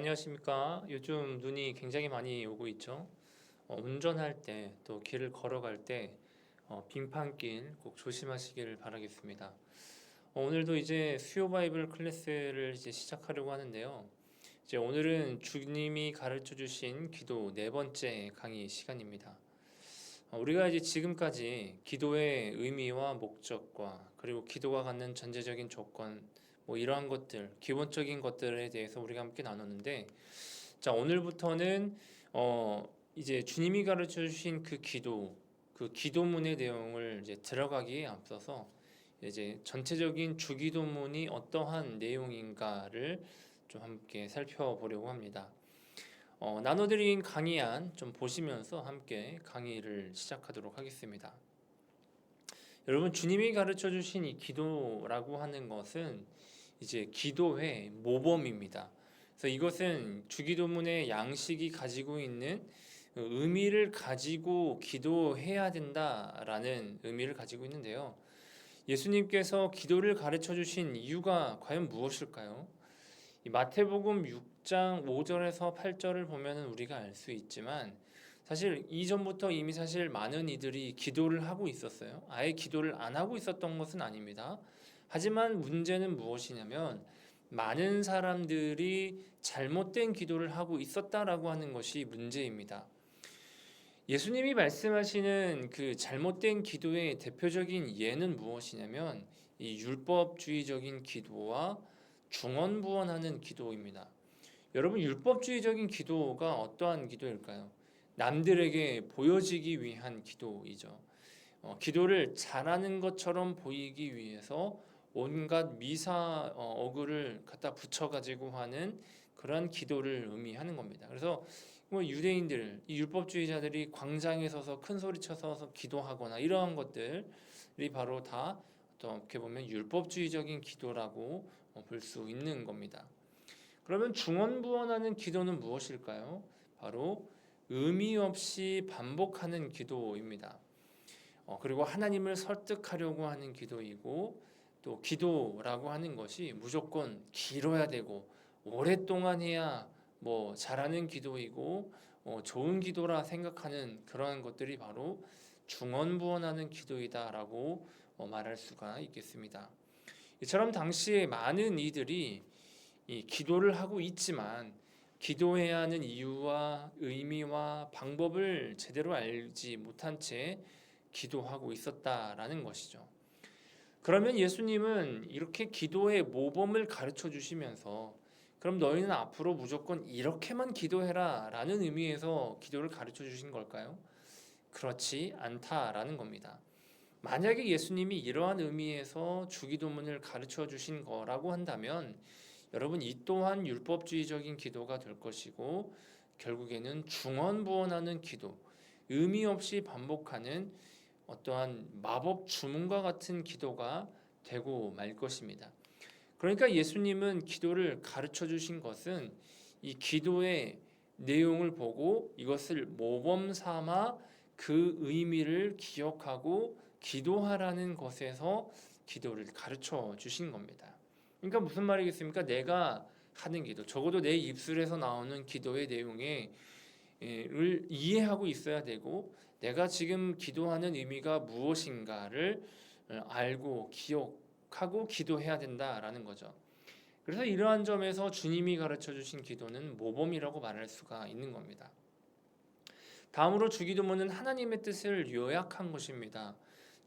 안녕하십니까. 요즘 눈이 굉장히 많이 오고 있죠. 운전할 때 또 길을 걸어갈 때 빙판길 꼭 조심하시길 바라겠습니다. 오늘도 이제 수요 바이블 클래스를 이제 시작하려고 하는데요. 이제 오늘은 주님이 가르쳐 주신 기도 네 번째 강의 시간입니다. 우리가 이제 지금까지 기도의 의미와 목적과 그리고 기도가 갖는 전제적인 조건 뭐 이러한 것들, 기본적인 것들에 대해서 우리가 함께 나눴는데, 자, 오늘부터는 이제 주님이 가르쳐 주신 그 기도문의 내용을 이제 들어가기에 앞서서 이제 전체적인 주기도문이 어떠한 내용인가를 좀 함께 살펴보려고 합니다. 나눠드린 강의안 좀 보시면서 함께 강의를 시작하도록 하겠습니다. 여러분, 주님이 가르쳐 주신 이 기도라고 하는 것은 이제 기도의 모범입니다. 그래서 이것은 주기도문의 양식이 가지고 있는 의미를 가지고 기도해야 된다라는 의미를 가지고 있는데요. 예수님께서 기도를 가르쳐 주신 이유가 과연 무엇일까요? 이 마태복음 6장 5절에서 8절을 보면은 우리가 알 수 있지만, 사실 이전부터 이미 사실 많은 이들이 기도를 하고 있었어요. 아예 기도를 안 하고 있었던 것은 아닙니다. 하지만 문제는 무엇이냐면 많은 사람들이 잘못된 기도를 하고 있었다라고 하는 것이 문제입니다. 예수님이 말씀하시는 그 잘못된 기도의 대표적인 예는 무엇이냐면 이 율법주의적인 기도와 중언부언하는 기도입니다. 여러분, 율법주의적인 기도가 어떠한 기도일까요? 남들에게 보여지기 위한 기도이죠. 기도를 잘하는 것처럼 보이기 위해서 온갖 미사 어구를 갖다 붙여가지고 하는 그러한 기도를 의미하는 겁니다. 그래서 뭐 유대인들, 이 율법주의자들이 광장에 서서 큰 소리 쳐서 기도하거나 이러한 것들이 바로 다 어떻게 보면 율법주의적인 기도라고 볼 수 있는 겁니다. 그러면 중언부언하는 기도는 무엇일까요? 바로 의미 없이 반복하는 기도입니다. 그리고 하나님을 설득하려고 하는 기도이고, 또 기도라고 하는 것이 무조건 길어야 되고 오랫동안 해야 뭐 잘하는 기도이고 좋은 기도라 생각하는 그러한 것들이 바로 중언부언하는 기도이다라고 말할 수가 있겠습니다. 이처럼 당시에 많은 이들이 이 기도를 하고 있지만 기도해야 하는 이유와 의미와 방법을 제대로 알지 못한 채 기도하고 있었다라는 것이죠. 그러면 예수님은 이렇게 기도의 모범을 가르쳐 주시면서 그럼 너희는 앞으로 무조건 이렇게만 기도해라 라는 의미에서 기도를 가르쳐 주신 걸까요? 그렇지 않다라는 겁니다. 만약에 예수님이 이러한 의미에서 주기도문을 가르쳐 주신 거라고 한다면 여러분, 이 또한 율법주의적인 기도가 될 것이고 결국에는 중언부언하는 기도, 의미 없이 반복하는 어떠한 마법 주문과 같은 기도가 되고 말 것입니다. 그러니까 예수님은 기도를 가르쳐 주신 것은 이 기도의 내용을 보고 이것을 모범 삼아 그 의미를 기억하고 기도하라는 것에서 기도를 가르쳐 주신 겁니다. 그러니까 무슨 말이겠습니까? 내가 하는 기도, 적어도 내 입술에서 나오는 기도의 내용을 이해하고 있어야 되고, 내가 지금 기도하는 의미가 무엇인가를 알고 기억하고 기도해야 된다라는 거죠. 그래서 이러한 점에서 주님이 가르쳐 주신 기도는 모범이라고 말할 수가 있는 겁니다. 다음으로 주기도문은 하나님의 뜻을 요약한 것입니다.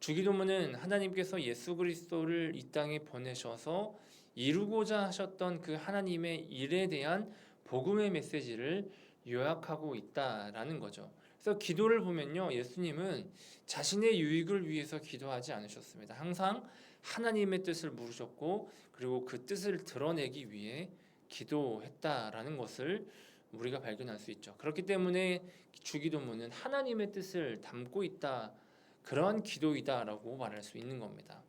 주기도문은 하나님께서 예수 그리스도를 이 땅에 보내셔서 이루고자 하셨던 그 하나님의 일에 대한 복음의 메시지를 요약하고 있다라는 거죠. 그래서 기도를 보면요, 예수님은 자신의 유익을 위해서 기도하지 않으셨습니다. 항상 하나님의 뜻을 물으셨고, 그리고 그 뜻을 드러내기 위해 기도했다라는 것을 우리가 발견할 수 있죠. 그렇기 때문에 주기도문은 하나님의 뜻을 담고 있다, 그러한 기도이다라고 말할 수 있는 겁니다.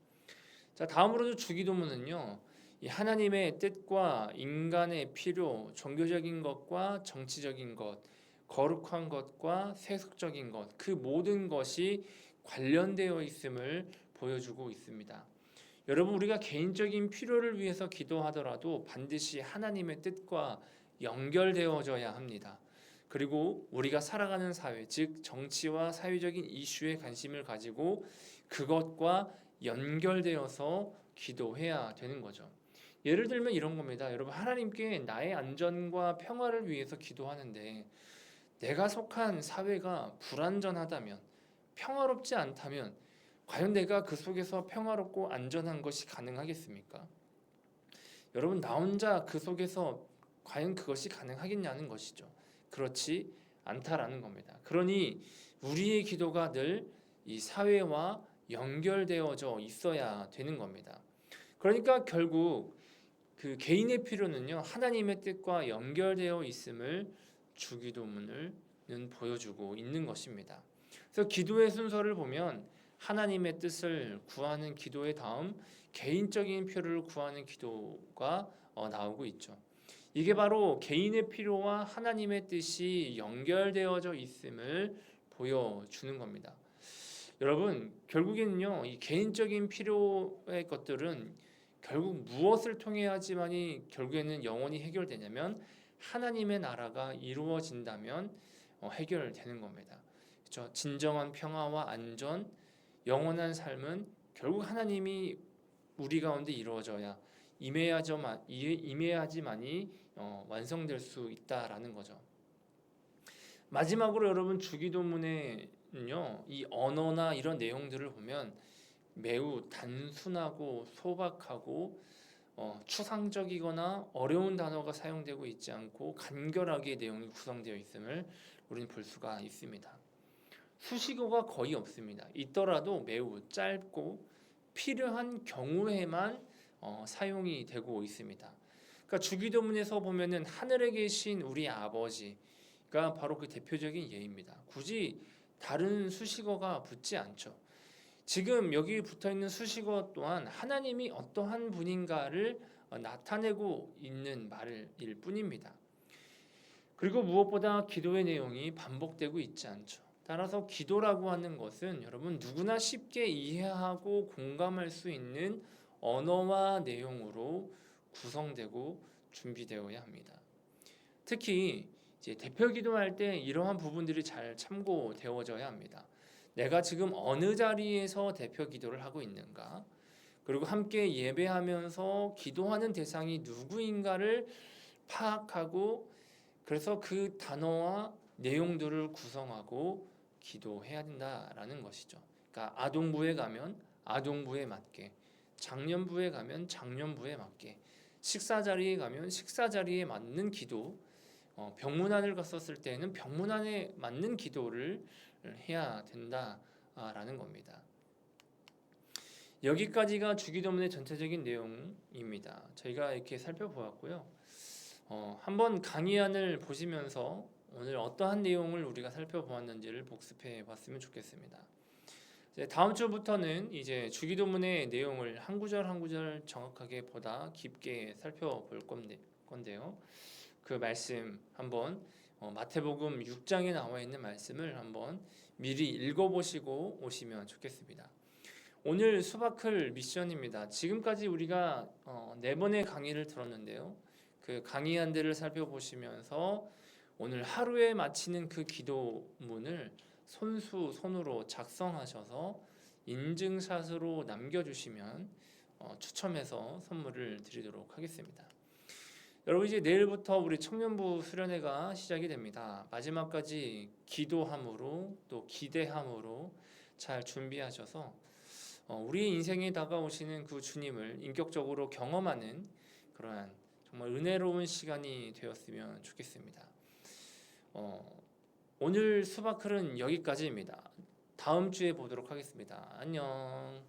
자, 다음으로도 주기도문은요, 이 하나님의 뜻과 인간의 필요, 종교적인 것과 정치적인 것, 거룩한 것과 세속적인 것, 그 모든 것이 관련되어 있음을 보여주고 있습니다. 여러분, 우리가 개인적인 필요를 위해서 기도하더라도 반드시 하나님의 뜻과 연결되어져야 합니다. 그리고 우리가 살아가는 사회, 즉 정치와 사회적인 이슈에 관심을 가지고 그것과 연결되어서 기도해야 되는 거죠. 예를 들면 이런 겁니다. 여러분, 하나님께 나의 안전과 평화를 위해서 기도하는데 내가 속한 사회가 불안전하다면, 평화롭지 않다면 과연 내가 그 속에서 평화롭고 안전한 것이 가능하겠습니까? 여러분, 나 혼자 그 속에서 과연 그것이 가능하겠냐는 것이죠. 그렇지 않다라는 겁니다. 그러니 우리의 기도가 늘 이 사회와 연결되어져 있어야 되는 겁니다. 그러니까 결국 그 개인의 필요는요, 하나님의 뜻과 연결되어 있음을 주기도문은 보여주고 있는 것입니다. 그래서 기도의 순서를 보면 하나님의 뜻을 구하는 기도의 다음 개인적인 필요를 구하는 기도가 나오고 있죠. 이게 바로 개인의 필요와 하나님의 뜻이 연결되어져 있음을 보여주는 겁니다. 여러분, 결국에는요, 이 개인적인 필요의 것들은 결국 무엇을 통해야지만이 결국에는 영원히 해결되냐면 하나님의 나라가 이루어진다면 해결되는 겁니다. 그렇죠? 진정한 평화와 안전, 영원한 삶은 결국 하나님이 우리 가운데 이루어져야 임해야지만이 완성될 수 있다라는 거죠. 마지막으로 여러분, 주기도문에는요, 이 언어나 이런 내용들을 보면 매우 단순하고 소박하고 추상적이거나 어려운 단어가 사용되고 있지 않고 간결하게 내용이 구성되어 있음을 우리는 볼 수가 있습니다. 수식어가 거의 없습니다. 있더라도 매우 짧고 필요한 경우에만 사용이 되고 있습니다. 그러니까 주기도문에서 보면은 하늘에 계신 우리 아버지가 바로 그 대표적인 예입니다. 굳이 다른 수식어가 붙지 않죠. 지금 여기 붙어있는 수식어 또한 하나님이 어떠한 분인가를 나타내고 있는 말일 뿐입니다. 그리고 무엇보다 기도의 내용이 반복되고 있지 않죠. 따라서 기도라고 하는 것은 여러분 누구나 쉽게 이해하고 공감할 수 있는 언어와 내용으로 구성되고 준비되어야 합니다. 특히 이제 대표 기도할 때 이러한 부분들이 잘 참고되어져야 합니다. 내가 지금 어느 자리에서 대표 기도를 하고 있는가? 그리고 함께 예배하면서 기도하는 대상이 누구인가를 파악하고 그래서 그 단어와 내용들을 구성하고 기도해야 된다라는 것이죠. 그러니까 아동부에 가면 아동부에 맞게, 장년부에 가면 장년부에 맞게, 식사 자리에 가면 식사 자리에 맞는 기도, 병문안을 갔었을 때는 병문안에 맞는 기도를 해야 된다라는 겁니다. 여기까지가 주기도문의 전체적인 내용입니다. 저희가 이렇게 살펴보았고요. 한번 강의안을 보시면서 오늘 어떠한 내용을 우리가 살펴보았는지를 복습해 봤으면 좋겠습니다. 이제 다음 주부터는 이제 주기도문의 내용을 한 구절 한 구절 정확하게 보다 깊게 살펴볼 건데요. 그 말씀 한번 마태복음 6장에 나와 있는 말씀을 한번 미리 읽어보시고 오시면 좋겠습니다. 오늘 수박클 미션입니다. 지금까지 우리가 4번의 강의를 들었는데요. 그 강의안들을 살펴보시면서 오늘 하루에 마치는 그 기도문을 손으로 작성하셔서 인증샷으로 남겨주시면 추첨해서 선물을 드리도록 하겠습니다. 여러분, 이제 내일부터 우리 청년부 수련회가 시작이 됩니다. 마지막까지 기도함으로 또 기대함으로 잘 준비하셔서 우리 인생에 다가오시는 그 주님을 인격적으로 경험하는 그러한 정말 은혜로운 시간이 되었으면 좋겠습니다. 오늘 수박클은 여기까지입니다. 다음 주에 보도록 하겠습니다. 안녕.